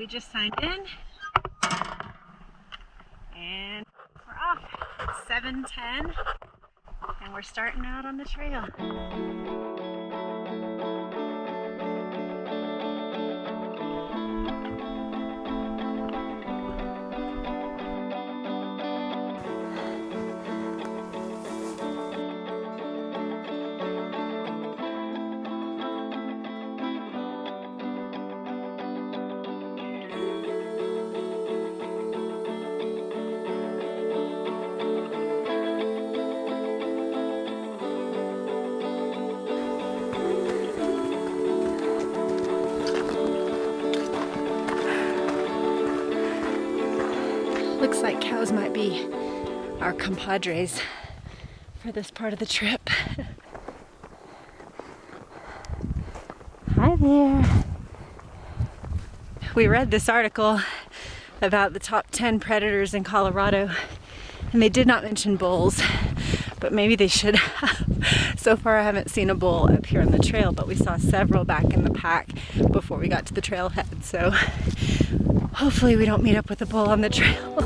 we just signed in and we're off. It's 7:10 and we're starting out on the trail. Looks like cows might be our compadres for this part of the trip. Hi there. We read this article about the top 10 predators in Colorado, and they did not mention bulls, but maybe they should have. So far I haven't seen a bull up here on the trail, but we saw several back in the pack before we got to the trailhead, so hopefully we don't meet up with a bull on the trail.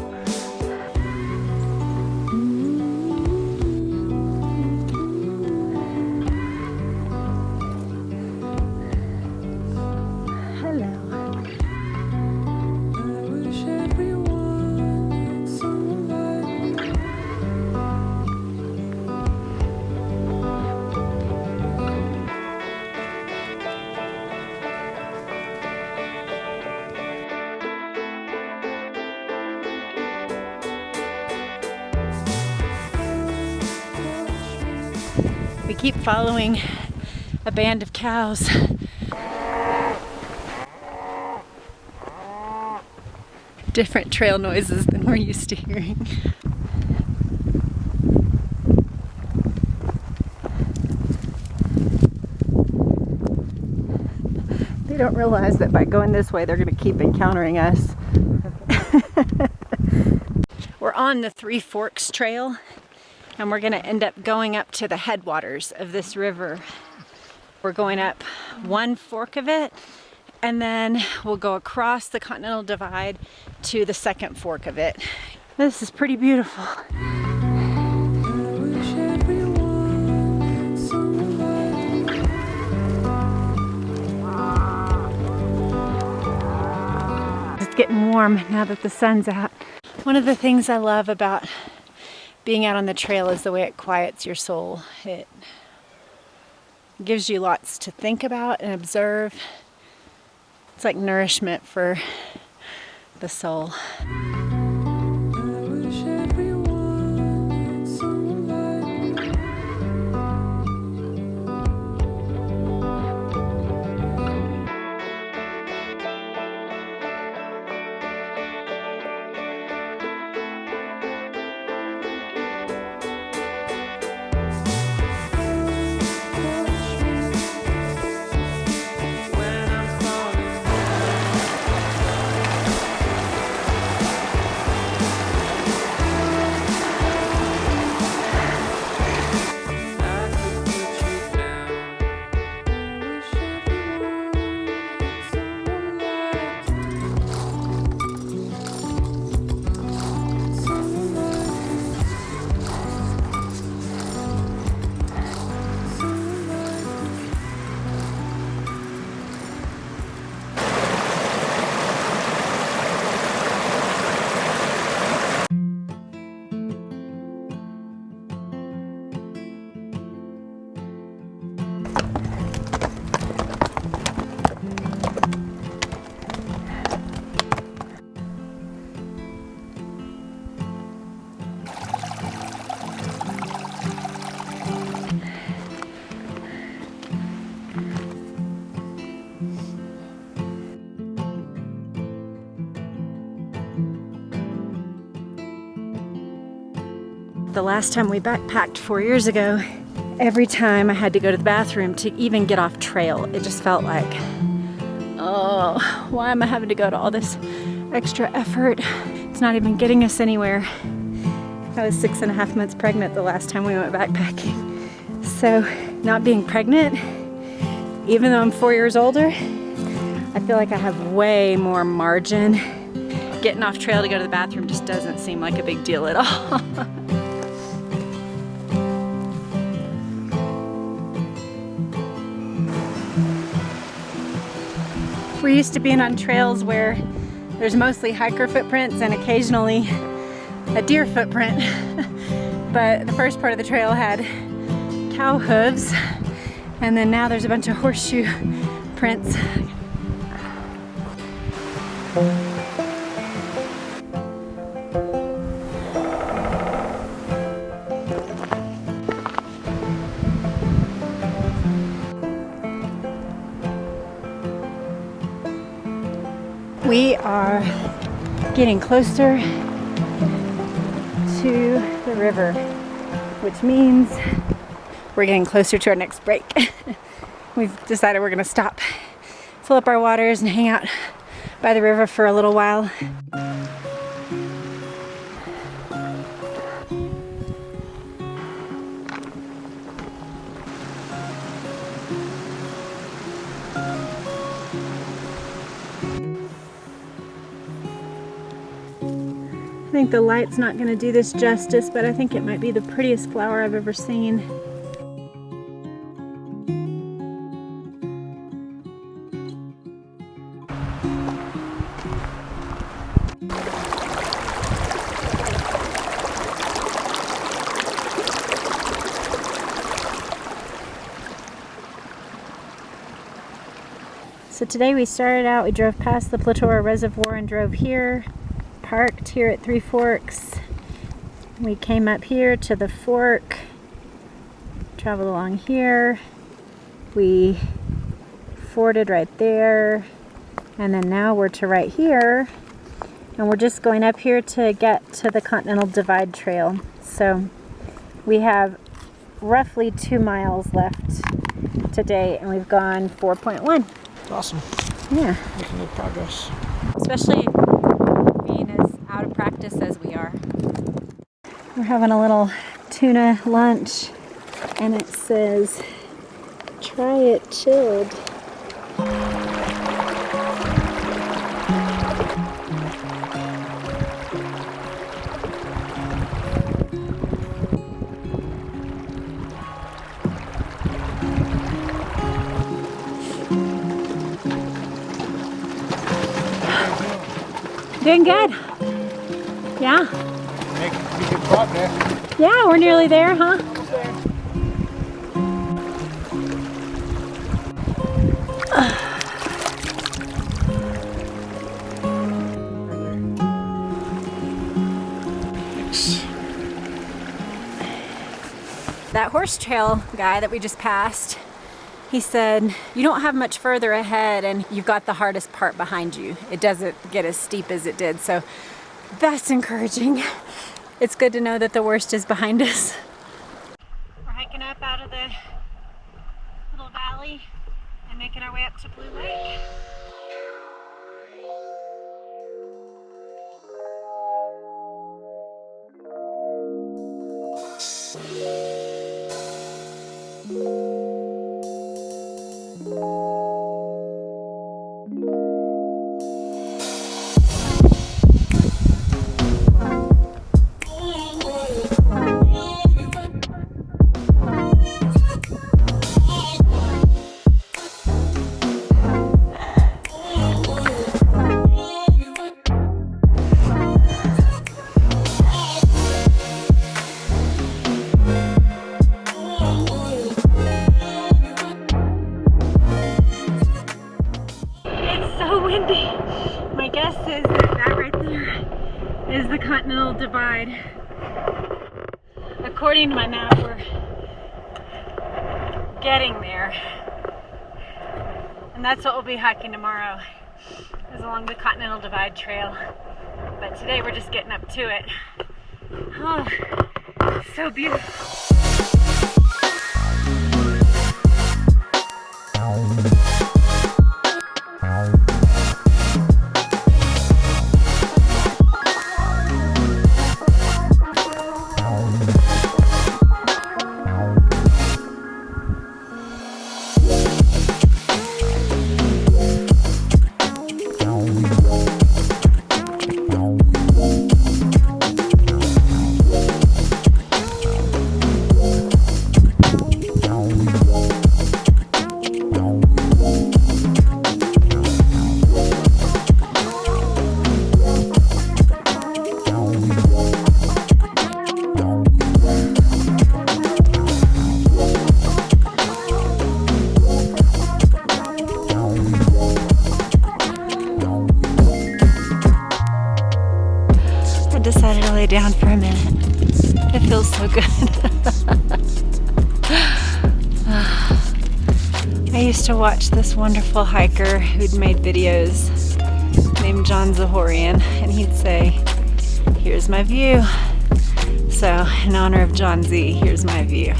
We keep following a band of cows. Different trail noises than we're used to hearing. They don't realize that by going this way, they're going to keep encountering us. We're on the Three Forks Trail, and we're going to end up going up to the headwaters of this river. We're going up one fork of it, and then we'll go across the Continental Divide to the second fork of it. This is pretty beautiful. It's getting warm now that the sun's out. One of the things I love about being out on the trail is the way it quiets your soul. It gives you lots to think about and observe. It's like nourishment for the soul. The last time we backpacked 4 years ago, every time I had to go to the bathroom to even get off trail, it just felt like, oh, why am I having to go to all this extra effort? It's not even getting us anywhere. I was 6.5 months pregnant the last time we went backpacking. So not being pregnant, even though I'm 4 years older, I feel like I have way more margin. Getting off trail to go to the bathroom just doesn't seem like a big deal at all. We're used to being on trails where there's mostly hiker footprints and occasionally a deer footprint. But the first part of the trail had cow hooves, and then now there's a bunch of horseshoe prints. We are getting closer to the river, which means we're getting closer to our next break. We've decided we're gonna stop, fill up our waters, and hang out by the river for a little while. I think the light's not going to do this justice, but I think it might be the prettiest flower I've ever seen. So today we started out, we drove past the Platoro Reservoir and drove here. Parked here at Three Forks. We came up here to the fork, traveled along here. We forded right there, and then now we're to right here, and we're just going up here to get to the Continental Divide Trail. So we have roughly 2 miles left today, and we've gone 4.1. Awesome. Yeah. Making good progress. Especially being as out of practice as we are. We're having a little tuna lunch, and it says, try it chilled. Doing good. Yeah. Making pretty good progress. Yeah, we're nearly there, huh? That horse trail guy that we just passed, he said, you don't have much further ahead and you've got the hardest part behind you. It doesn't get as steep as it did, so that's encouraging. It's good to know that the worst is behind us. We're hiking up out of the little valley and making our way up to Blue Lake. My guess is that right there is the Continental Divide. According to my map, we're getting there. And that's what we'll be hiking tomorrow, is along the Continental Divide Trail. But today we're just getting up to it. Oh, so beautiful. decided to lay down for a minute. It feels so good. I used to watch this wonderful hiker who'd made videos named John Zahorian, and he'd say, "Here's my view." So in honor of John Z, here's my view.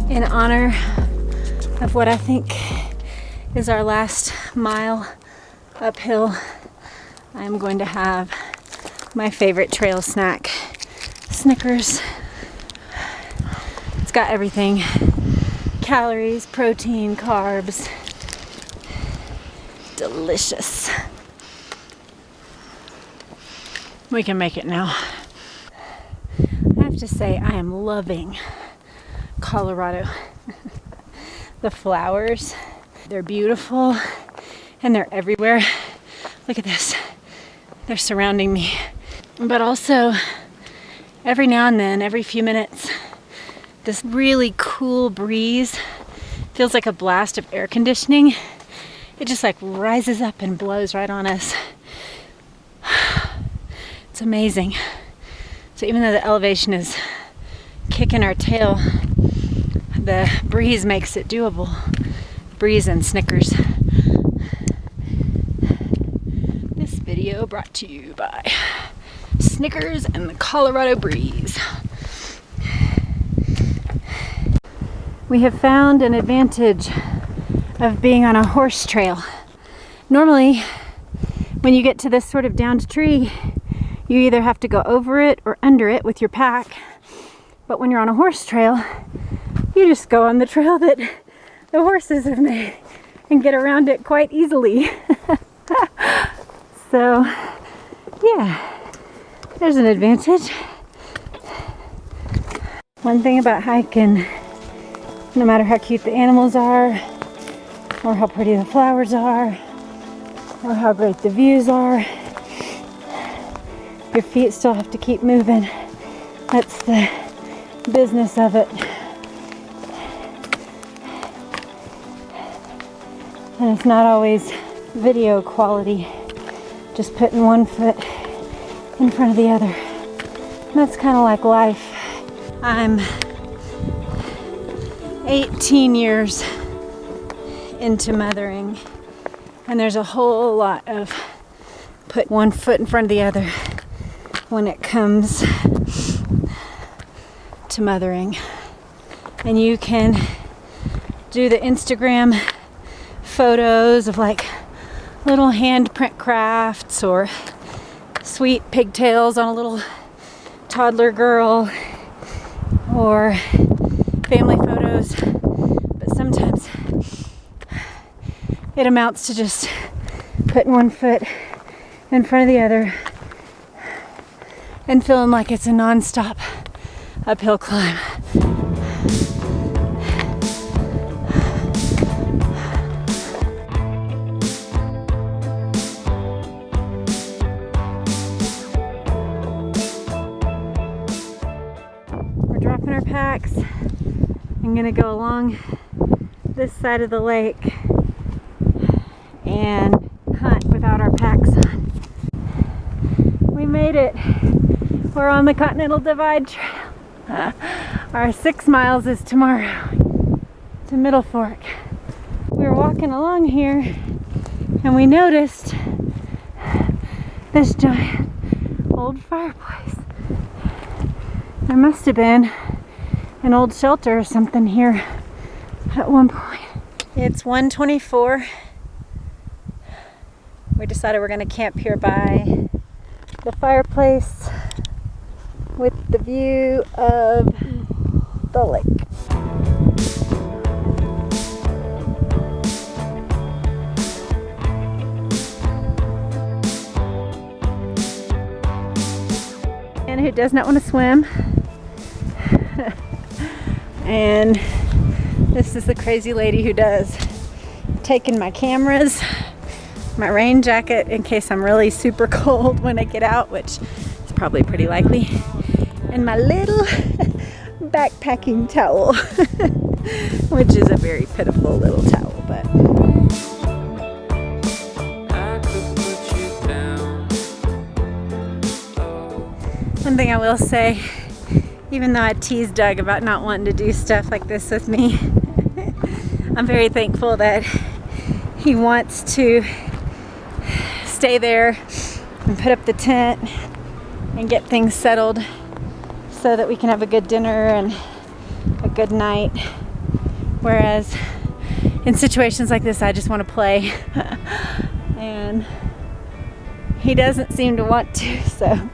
In honor of what I think is our last mile uphill, I'm going to have my favorite trail snack, Snickers. It's got everything: calories, protein, carbs. Delicious. We can make it now. I have to say, I am loving Colorado. The flowers, they're beautiful and they're everywhere. Look at this. They're surrounding me. But also, every now and then, every few minutes, this really cool breeze feels like a blast of air conditioning. It just like rises up and blows right on us. It's amazing. So even though the elevation is kicking our tail, the breeze makes it doable. Breeze and Snickers. This video brought to you by Snickers and the Colorado breeze. We have found an advantage of being on a horse trail. Normally, when you get to this sort of downed tree, you either have to go over it or under it with your pack. But when you're on a horse trail, you just go on the trail that the horses have made and get around it quite easily. So, yeah, there's an advantage. One thing about hiking, no matter how cute the animals are, or how pretty the flowers are, or how great the views are, your feet still have to keep moving. That's the business of it. And it's not always video quality, just putting one foot in front of the other. And that's kind of like life. I'm 18 years into mothering, and there's a whole lot of put one foot in front of the other when it comes to mothering. And you can do the Instagram photos of like little handprint crafts or sweet pigtails on a little toddler girl or family photos, but sometimes it amounts to just putting one foot in front of the other and feeling like it's a non-stop uphill climb. We're dropping our packs. I'm gonna go along this side of the lake and hunt without our packs on. We made it. We're on the Continental Divide Trail. Our 6 miles is tomorrow to Middle Fork. We were walking along here and we noticed this giant old fireplace. There must have been an old shelter or something here at one point. It's 1:24. We decided we're going to camp here by the fireplace with the view of the lake. And who does not want to swim. And this is the crazy lady who does. Taking my cameras, my rain jacket in case I'm really super cold when I get out, which is probably pretty likely. And my little backpacking towel, which is a very pitiful little towel, but one thing I will say, even though I teased Doug about not wanting to do stuff like this with me, I'm very thankful that he wants to stay there and put up the tent and get things settled so that we can have a good dinner and a good night. Whereas in situations like this, I just want to play. And he doesn't seem to want to, so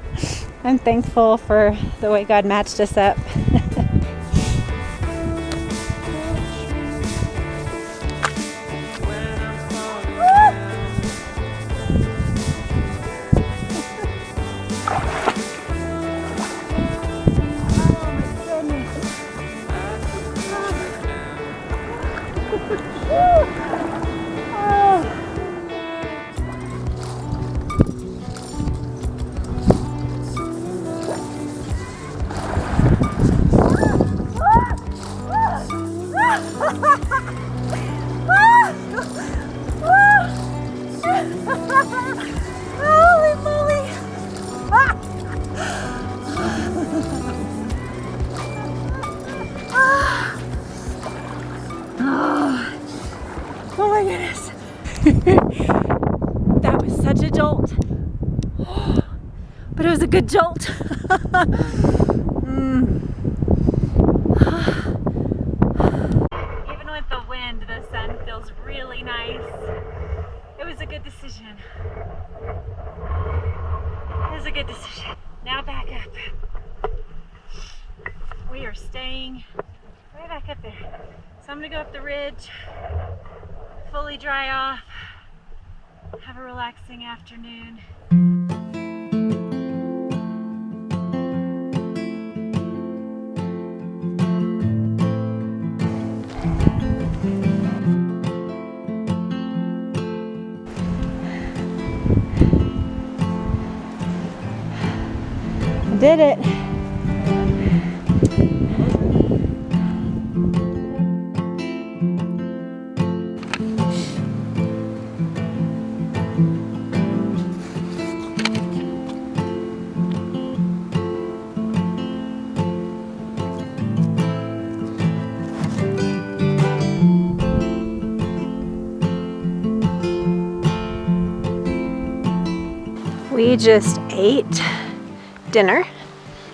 I'm thankful for the way God matched us up. Holy moly! Oh my goodness. That was such a jolt. But it was a good jolt. Even with the wind, the sun feels really nice. It was a good decision. It was a good decision. Now back up. We are staying way back up there. So I'm gonna go up the ridge, fully dry off, have a relaxing afternoon. Did it. We just ate dinner.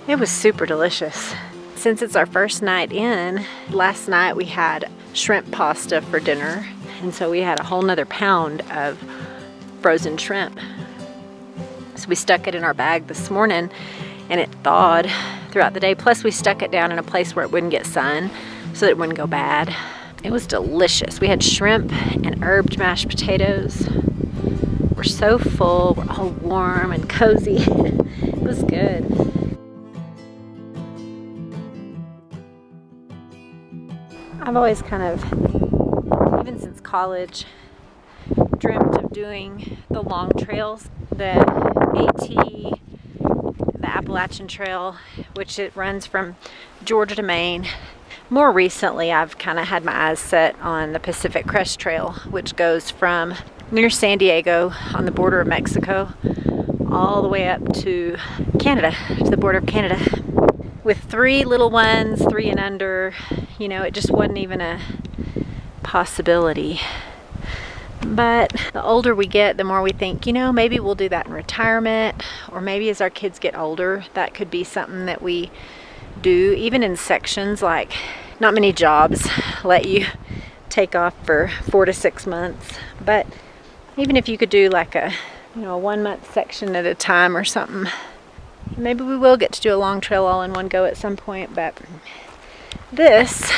It was super delicious. Since it's our first night in, last night we had shrimp pasta for dinner, and so we had a whole nother pound of frozen shrimp. So we stuck it in our bag this morning and it thawed throughout the day. Plus we stuck it down in a place where it wouldn't get sun so that it wouldn't go bad. It was delicious. We had shrimp and herbed mashed potatoes. We're so full, we're all warm and cozy. It was good. I've always kind of, even since college, dreamt of doing the long trails, the AT, the Appalachian Trail, which it runs from Georgia to Maine. More recently, I've kind of had my eyes set on the Pacific Crest Trail, which goes from near San Diego on the border of Mexico all the way up to Canada, to the border of Canada. With 3 little ones, 3 and under, you know, it just wasn't even a possibility. But the older we get, the more we think, you know, maybe we'll do that in retirement, or maybe as our kids get older, that could be something that we do, even in sections. Like, not many jobs let you take off for 4 to 6 months, but even if you could do like a, you know, a 1 month section at a time or something. Maybe we will get to do a long trail all in one go at some point, but this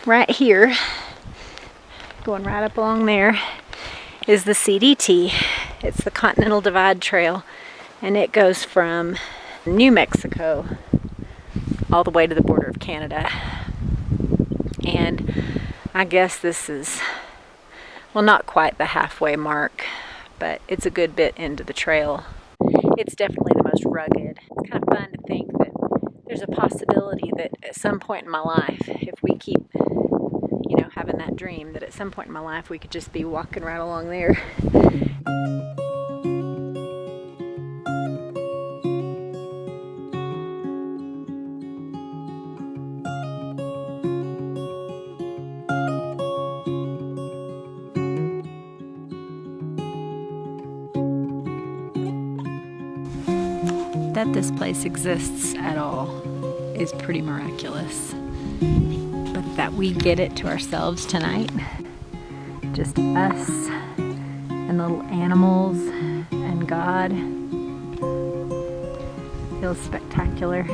right here, going right up along there, is the CDT. It's the Continental Divide Trail, and it goes from New Mexico all the way to the border of Canada. And I guess this is, well, not quite the halfway mark, but it's a good bit into the trail. it's definitely the most rugged. It's kind of fun to think that there's a possibility that at some point in my life, if we keep, you know, having that dream, that at some point in my life we could just be walking right along there. That this place exists at all is pretty miraculous. But that we get it to ourselves tonight, just us and the little animals and God, feels spectacular.